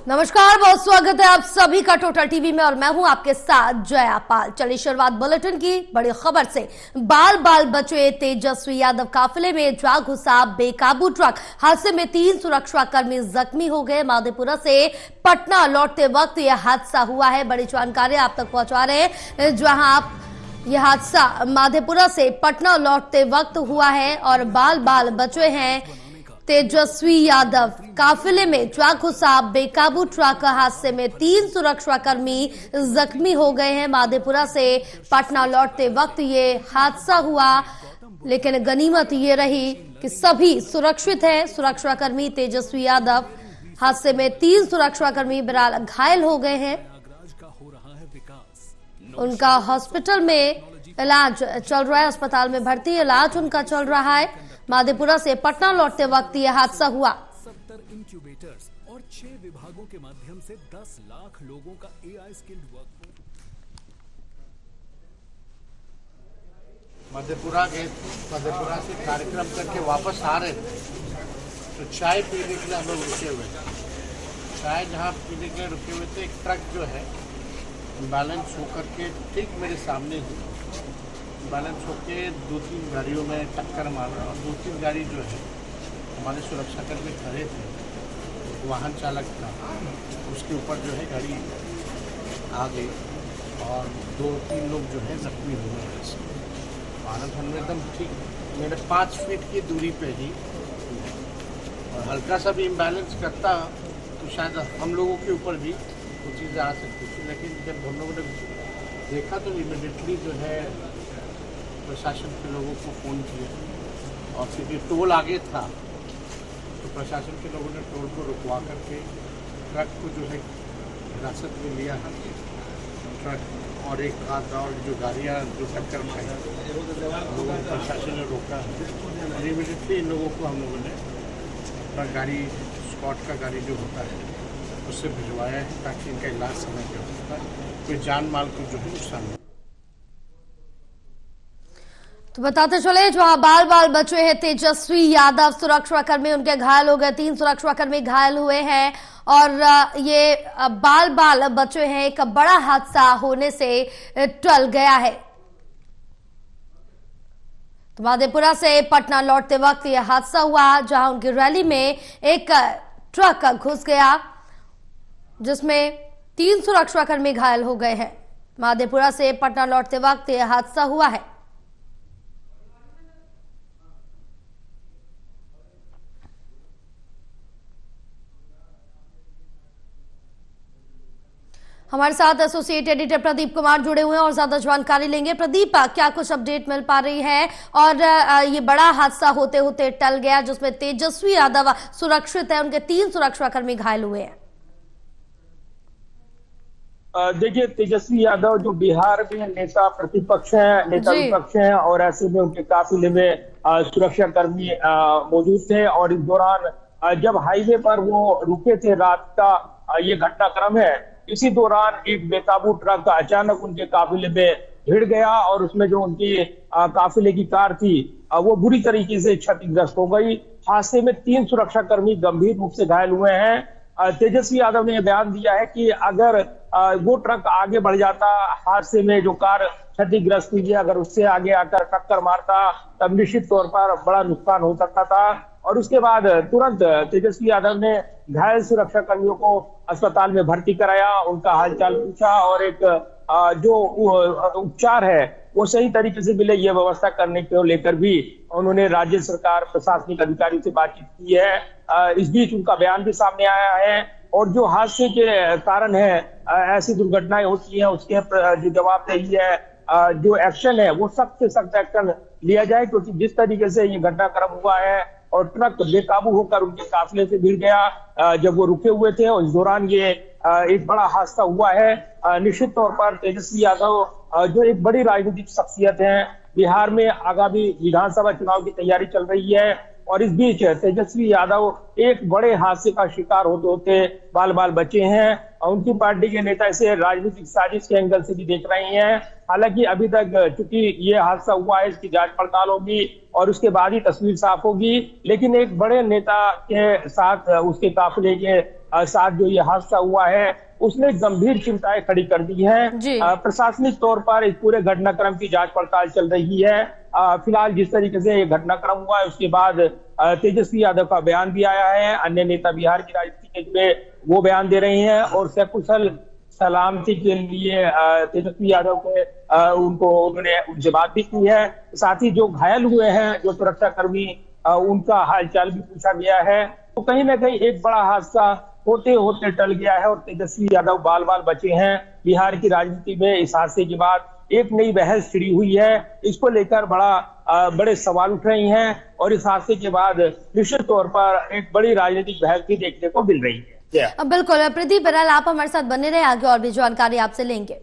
नमस्कार, बहुत स्वागत है आप सभी का टोटल टीवी में और मैं हूं आपके साथ जया पाल। चलिए शुरुआत बुलेटिन की बड़ी खबर से। बाल बाल बचे तेजस्वी यादव काफिले में जा घुसा बेकाबू ट्रक। हादसे में 3 सुरक्षा कर्मी जख्मी हो गए। माधेपुरा से पटना लौटते वक्त यह हादसा हुआ है। बड़ी जानकारी आप तक पहुंचा रहे हैं, जहां आप यह हादसा माधेपुरा से पटना लौटते वक्त हुआ है और बाल बाल बचे हैं तेजस्वी यादव काफिले में जा घुसा बेकाबू ट्रक। हादसे में 3 सुरक्षा कर्मी जख्मी हो गए हैं। माधेपुरा से पटना लौटते वक्त ये हादसा हुआ, लेकिन गनीमत ये रही कि सभी सुरक्षित हैं। सुरक्षा कर्मी तेजस्वी यादव, हादसे में 3 सुरक्षा कर्मी बहरहाल घायल हो गए हैं। उनका हॉस्पिटल में इलाज चल रहा है, अस्पताल में भर्ती इलाज उनका चल रहा है। माधेपुरा से पटना लौटते वक्त यह हादसा हुआ। 70 इंक्यूबेटर्स और 6 विभागों के माध्यम से 10 लाख लोगों का एआई स्किल्ड वर्कफोर्स। मधेपुरा से कार्यक्रम करके वापस आ रहे थे तो चाय पीने के लिए हम लोग रुके हुए थे। चाय जहाँ पीने के लिए रुके हुए थे, एक ट्रक जो है बैलेंस होकर के ठीक मेरे सामने ही बैलेंस होके 2-3 गाड़ियों में टक्कर मारा और 2-3 गाड़ी जो है हमारे सुरक्षा कर्मी खड़े थे, वाहन चालक था, उसके ऊपर जो है गाड़ी आ गई और 2-3 लोग जो है जख्मी हुए हैं। भारत में एकदम ठीक मेरे 5 फीट की दूरी पे ही और हल्का सा भी इम्बैलेंस करता तो शायद हम लोगों के ऊपर भी वो चीज़ें आ सकती थी। लेकिन जब हम लोगों ने देखा तो इमीडिएटली जो है प्रशासन के लोगों को फ़ोन किया और क्योंकि टोल आगे था तो प्रशासन के लोगों ने टोल को रुकवा करके ट्रक को जो है हिरासत में लिया है। ट्रक और एक कार और जो गाड़ियाँ जो टक्कर खाई लोगों को प्रशासन ने रोका है और इमीडिएटली इन लोगों को हम लोगों ने ट्रक गाड़ी स्कॉट का गाड़ी जो होता है उससे भिजवाया है ताकि इनका इलाज समय पे हो सकता है, कोई जान माल को जो है नुकसान नहीं। तो बताते चले, जो बाल बाल बचे हैं तेजस्वी यादव सुरक्षा कर्मी, उनके घायल हो गए। 3 सुरक्षा कर्मी घायल हुए हैं और ये बाल बाल बचे हैं एक बड़ा हादसा होने से टल गया है। तो माधेपुरा से पटना लौटते वक्त यह हादसा हुआ, जहां उनकी रैली में एक ट्रक घुस गया, जिसमें 3 सुरक्षा कर्मी घायल हो गए हैं। माधेपुरा से पटना लौटते वक्त यह हादसा हुआ है। हमारे साथ एसोसिएट एडिटर प्रदीप कुमार जुड़े हुए हैं और ज्यादा जानकारी लेंगे। प्रदीप, क्या कुछ अपडेट मिल पा रही है और ये बड़ा हादसा होते होते टल गया जिसमें तेजस्वी यादव सुरक्षित है, उनके 3 सुरक्षा कर्मी घायल हुए हैं। देखिए, तेजस्वी यादव जो बिहार में नेता प्रतिपक्ष हैं, नेता विपक्ष हैं और ऐसे में उनके काफिले में सुरक्षा कर्मी मौजूद थे और इस दौरान जब हाईवे पर वो रुके थे, रात का ये घटनाक्रम है। इसी दौरान एक बेकाबू ट्रक अचानक उनके काफिले में भिड़ गया और उसमें जो उनकी काफिले की कार थी वो बुरी तरीके से क्षतिग्रस्त हो गई। हादसे में 3 सुरक्षा कर्मी गंभीर रूप से घायल हुए हैं। तेजस्वी यादव ने यह बयान दिया है कि अगर वो ट्रक आगे बढ़ जाता, हादसे में जो कार क्षतिग्रस्त हुई है, अगर उससे आगे आकर टक्कर मारता तब निश्चित तौर पर बड़ा नुकसान हो सकता था। और उसके बाद तुरंत तेजस्वी यादव ने घायल सुरक्षा कर्मियों को अस्पताल में भर्ती कराया, उनका हालचाल पूछा और एक जो उपचार है वो सही तरीके से मिले, ये व्यवस्था करने को लेकर भी उन्होंने राज्य सरकार प्रशासनिक अधिकारी से बातचीत की है। इस बीच उनका बयान भी सामने आया है और जो हादसे के कारण है ऐसी दुर्घटनाएं होती हैं उसके जो जवाबदेही है, जो एक्शन है वो सख्त से सख्त एक्शन लिया जाए, क्योंकि जिस तरीके से ये घटनाक्रम हुआ है और ट्रक बेकाबू होकर उनके काफिले से भिड़ गया जब वो रुके हुए थे और इस दौरान ये एक बड़ा हादसा हुआ है। निश्चित तौर पर तेजस्वी यादव जो एक बड़ी राजनीतिक शख्सियत है, बिहार में आगामी विधानसभा चुनाव की तैयारी चल रही है और इस बीच तेजस्वी यादव एक बड़े हादसे का शिकार होते होते बाल बाल बचे हैं और उनकी पार्टी के नेता इसे राजनीतिक साजिश के एंगल से भी देख रहे हैं। हालांकि अभी तक चूंकि ये हादसा हुआ है, इसकी जांच पड़ताल होगी और उसके बाद ही तस्वीर साफ होगी, लेकिन एक बड़े नेता के साथ उसके काफिले के साथ जो ये हादसा हुआ है उसने गंभीर चिंताएं खड़ी कर दी जी। हैं। प्रशासनिक तौर पर इस पूरे घटनाक्रम की जांच पड़ताल चल रही है। फिलहाल जिस तरीके से ये घटनाक्रम हुआ है उसके बाद तेजस्वी यादव का बयान भी आया है। अन्य नेता बिहार की राजनीति के जुड़े वो बयान दे रहे हैं और सकुशल सलामती के लिए तेजस्वी यादव के उन्होंने उनसे बात भी की है। साथ ही जो घायल हुए हैं जो सुरक्षा कर्मी उनका हालचाल भी पूछा गया है। तो कहीं ना कहीं एक बड़ा हादसा होते होते टल गया है और तेजस्वी यादव बाल बाल बचे हैं। बिहार की राजनीति में इस हादसे के बाद एक नई बहस छिड़ी हुई है। इसको लेकर बड़े सवाल उठ रहे हैं और इस हादसे के बाद निश्चित तौर पर एक बड़ी राजनीतिक बहस भी देखने को मिल रही है। बिल्कुल प्रदीप बहरहाल आप हमारे साथ बने रहे, आगे और भी जानकारी आपसे लेंगे।